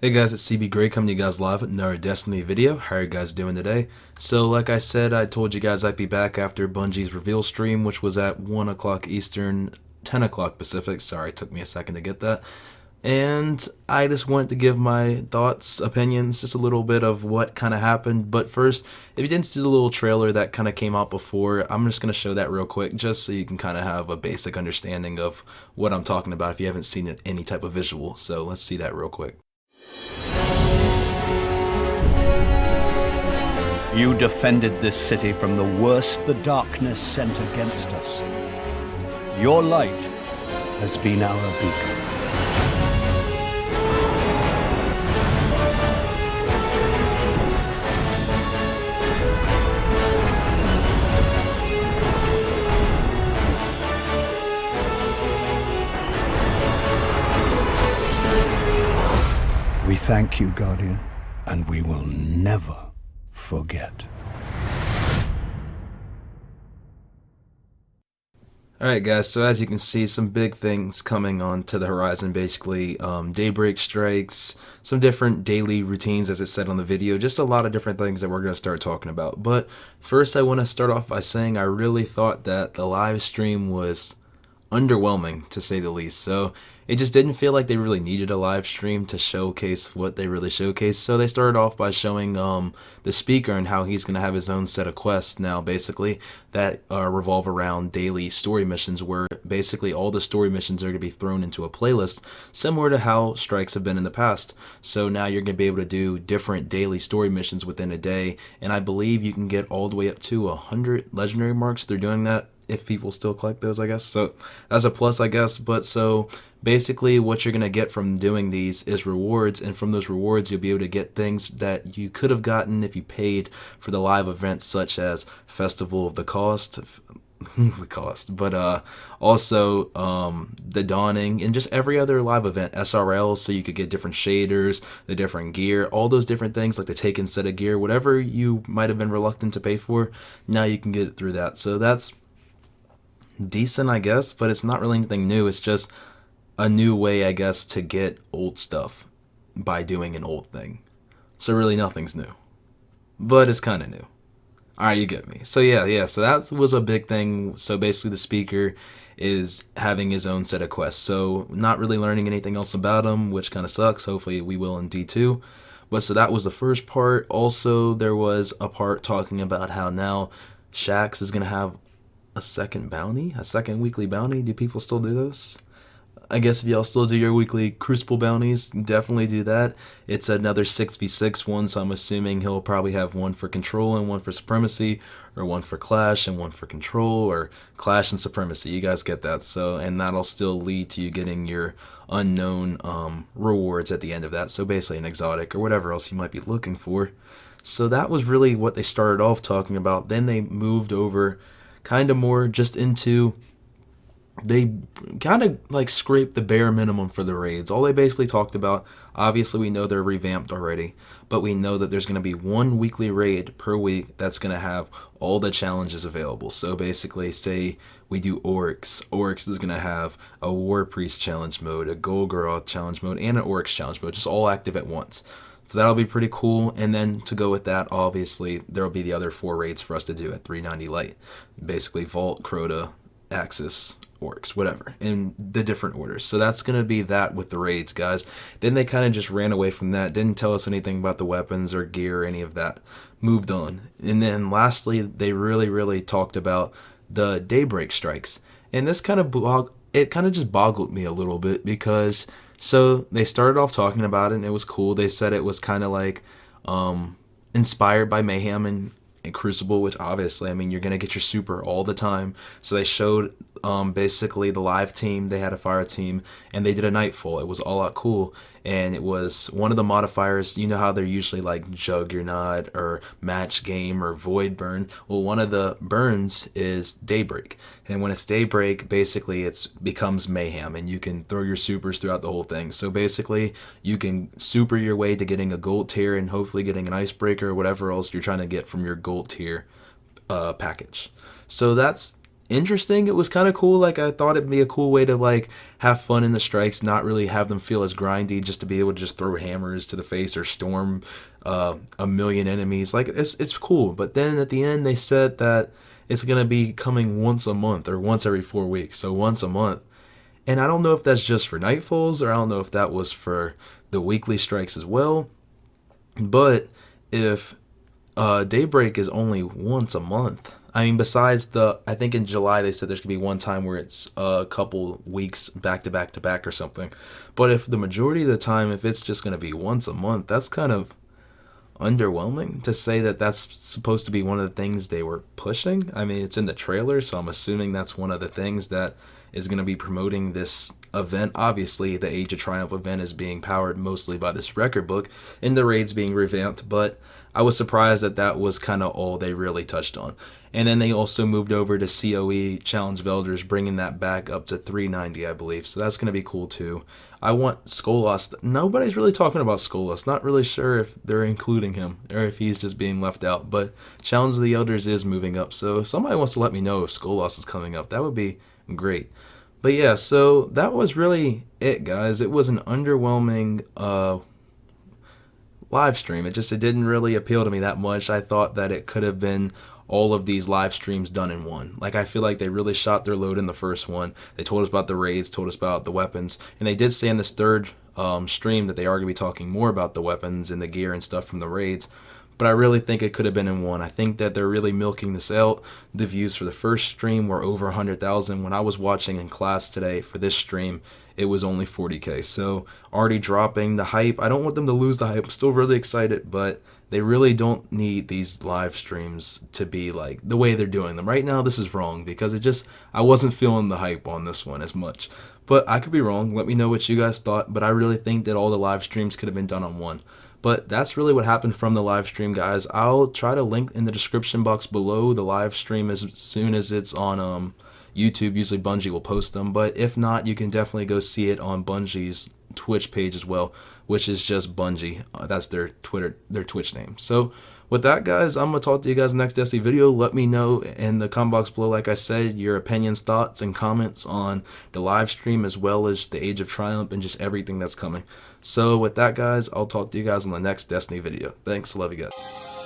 Hey guys, it's cbgray coming to you guys live with another Destiny video. How are you guys doing today? So like I said, I told you guys I'd be back after Bungie's reveal stream, which was at 1 o'clock Eastern, 10 o'clock Pacific. Sorry, it took me a second to get that. And I just wanted to give my thoughts, opinions, just a little bit of what kind of happened. But first, if you didn't see the little trailer that kind of came out before, I'm just going to show that real quick just so you can kind of have a basic understanding of what I'm talking about if you haven't seen it, any type of visual. So let's see that real quick. You defended this city from the worst the darkness sent against us. Your light has been our beacon. We thank you, Guardian, and we will never forget. Alright guys, so as you can see, some big things coming on to the horizon, basically. Daybreak strikes, some different daily routines as it said on the video, just a lot of different things that we're going to start talking about. But first I want to start off by saying I really thought that the live stream was underwhelming, to say the least. So it just didn't feel like they really needed a live stream to showcase what they really showcased. So they started off by showing the speaker and how he's going to have his own set of quests now, basically, that revolve around daily story missions, where basically all the story missions are going to be thrown into a playlist, similar to how strikes have been in the past. So now you're going to be able to do different daily story missions within a day, and I believe you can get all the way up to 100 legendary marks. They're doing that if people still collect those, I guess. So that's a plus, I guess. But so basically what you're going to get from doing these is rewards, and from those rewards you'll be able to get things that you could have gotten if you paid for the live events, such as Festival of the Cost, but also the Dawning, and just every other live event, SRL, so you could get different shaders, the different gear, all those different things, like the Taken set of gear, whatever you might have been reluctant to pay for, now you can get it through that. So that's decent, I guess, but it's not really anything new. It's just a new way, I guess, to get old stuff by doing an old thing. So really nothing's new, but it's kind of new. Alright, you get me. So yeah, so that was a big thing. So basically the speaker is having his own set of quests, so not really learning anything else about him, which kind of sucks. Hopefully we will in D2. But so that was the first part. Also, there was a part talking about how now Shaxx is going to have a second bounty, a second weekly bounty. Do people still do those? I guess if y'all still do your weekly Crucible bounties, definitely do that. It's another 6v6 one, so I'm assuming he'll probably have one for Control and one for Supremacy, or one for Clash and one for Control, or Clash and Supremacy. You guys get that. So, and that'll still lead to you getting your unknown rewards at the end of that. So basically an exotic or whatever else you might be looking for. So that was really what they started off talking about. Then they moved over kind of more just into, they kind of like scraped the bare minimum for the raids. All they basically talked about, obviously we know they're revamped already, but we know that there's going to be one weekly raid per week that's going to have all the challenges available. So basically, say we do Oryx. Oryx is going to have a War Priest challenge mode, a Golgoroth challenge mode, and an Oryx challenge mode, just all active at once. So that'll be pretty cool. And then to go with that, obviously, there'll be the other 4 raids for us to do at 390 light. Basically, Vault, Crota, Axis, Oryx, whatever, in the different orders. So that's going to be that with the raids, guys. Then they kind of just ran away from that. Didn't tell us anything about the weapons or gear or any of that. Moved on. And then lastly, they really talked about the Daybreak strikes. And this kind of just boggled me a little bit, because so they started off talking about it and it was cool. They said it was kind of like inspired by Mayhem and Crucible, which obviously, I mean, you're going to get your super all the time. So they showed basically the live team, they had a fire team, and they did a Nightfall. It was all out cool, and it was one of the modifiers. You know how they're usually like Juggernaut or Match Game or Void Burn? Well, one of the burns is Daybreak, and when it's Daybreak, basically it becomes Mayhem, and you can throw your supers throughout the whole thing. So basically, you can super your way to getting a gold tier and hopefully getting an icebreaker or whatever else you're trying to get from your gold tier package. So that's interesting. It was kind of cool. Like, I thought it'd be a cool way to like have fun in the strikes, not really have them feel as grindy, just to be able to just throw hammers to the face or storm a million enemies. Like, it's cool. But then at the end they said that it's gonna be coming once a month or once every 4 weeks, so once a month. And I don't know if that's just for Nightfalls, or I don't know if that was for the weekly strikes as well. But if Daybreak is only once a month, I mean, besides I think in July they said there's going to be one time where it's a couple weeks back to back to back or something. But if the majority of the time, if it's just going to be once a month, that's kind of underwhelming to say that that's supposed to be one of the things they were pushing. I mean, it's in the trailer, so I'm assuming that's one of the things that is going to be promoting this event. Obviously, the Age of Triumph event is being powered mostly by this record book and the raids being revamped, but I was surprised that that was kind of all they really touched on. And then they also moved over to COE, Challenge of Elders, bringing that back up to 390, I believe. So that's going to be cool too. I want Skolas. Nobody's really talking about Skolas. Not really sure if they're including him or if he's just being left out. But Challenge of the Elders is moving up. So if somebody wants to let me know if Skolas is coming up, that would be great. But yeah, so that was really it, guys. It was an underwhelming live stream. It didn't really appeal to me that much. I thought that it could have been all of these live streams done in one. Like, I feel like they really shot their load in the first one. They told us about the raids, told us about the weapons, and they did say in this third stream that they are going to be talking more about the weapons and the gear and stuff from the raids. But I really think it could have been in one. I think that they're really milking this out. The views for the first stream were over 100,000. When I was watching in class today for this stream, it was only 40K. So already dropping the hype. I don't want them to lose the hype. I'm still really excited, but they really don't need these live streams to be like the way they're doing them. Right now, this is wrong because I wasn't feeling the hype on this one as much. But I could be wrong. Let me know what you guys thought. But I really think that all the live streams could have been done on one. But that's really what happened from the live stream, guys. I'll try to link in the description box below the live stream as soon as it's on YouTube. Usually Bungie will post them, but if not, you can definitely go see it on Bungie's Twitch page as well, which is just Bungie. That's their Twitch name. So with that, guys, I'm going to talk to you guys next Destiny video. Let me know in the comment box below, like I said, your opinions, thoughts, and comments on the live stream as well as the Age of Triumph and just everything that's coming. So with that, guys, I'll talk to you guys on the next Destiny video. Thanks. Love you guys.